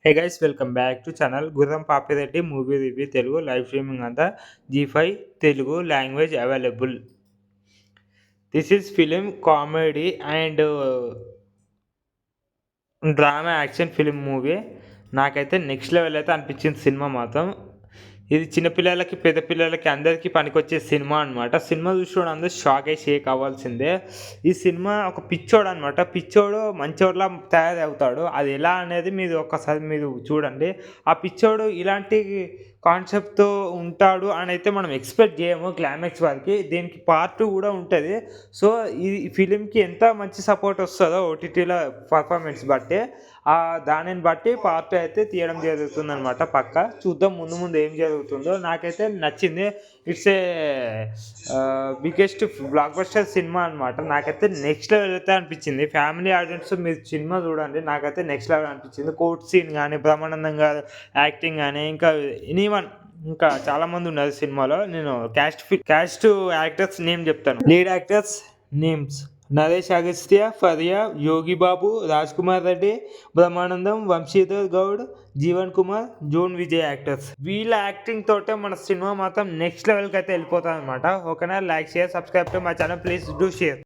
Hey guys, welcome back to channel Gurram Papireddy Movie Review Telugu live streaming on the G5 Telugu language available. This is film comedy and drama action film movie. నాకైతే next level అయితే అనిపించింది cinema మాత్రం. ఇది చిన్నపిల్లలకి పెద్ద పిల్లలకి అందరికీ పనికొచ్చే సినిమా అనమాట. సినిమా చూసినోడు అందరూ షాక్ అయ్యి షేక్ అవ్వాల్సిందే. ఈ సినిమా ఒక పిచ్చోడు అనమాట. పిచ్చోడు మంచోడులా తయారవుతాడు. అది ఎలా అనేది మీరు ఒక్కసారి మీరు చూడండి. ఆ పిచ్చోడు ఇలాంటి కాన్సెప్ట్తో ఉంటాడు అని అయితే మనం ఎక్స్పెక్ట్ చేయము క్లైమాక్స్ వరకు. దీనికి పార్ట్ 2 కూడా ఉంటుంది. సో ఈ ఫిలింకి ఎంత మంచి సపోర్ట్ వస్తుందో ఓటీటీలో పర్ఫార్మెన్స్ బట్టి దానిని బట్టి పార్ట్ 2 అయితే తీయడం జరుగుతుంది అనమాట. పక్క చూద్దాం ముందు ముందు ఏం జరుగుతుందో. నాకైతే నచ్చింది. It's a biggest block buster cinema అనమాట. నాకైతే నెక్స్ట్ లెవెల్ అయితే అనిపించింది. ఫ్యామిలీ ఆడియన్స్ మీరు సినిమా చూడండి. నాకైతే నెక్స్ట్ లెవెల్ అనిపించింది. కోర్ట్ సీన్ కానీ బ్రహ్మానందం గారు యాక్టింగ్ కానీ ఇంకా చాలామంది ఉన్నారు సినిమాలో. నేను క్యాస్ట్ యాక్టర్స్ నేమ్ చెప్తాను. Lead actors names: Naresh Agastya, Faria, Yogi Babu, Raj Kumar Reddy, Brahmanandam, Vamsidhar Goud, Jeevan Kumar, John Vijay actors. వీళ్ళ యాక్టింగ్ తోటే మన సినిమా మాత్రం నెక్స్ట్ లెవెల్కి అయితే వెళ్ళిపోతుంది అనమాట. ఓకేనా? Like, share, subscribe to my channel. Please do share.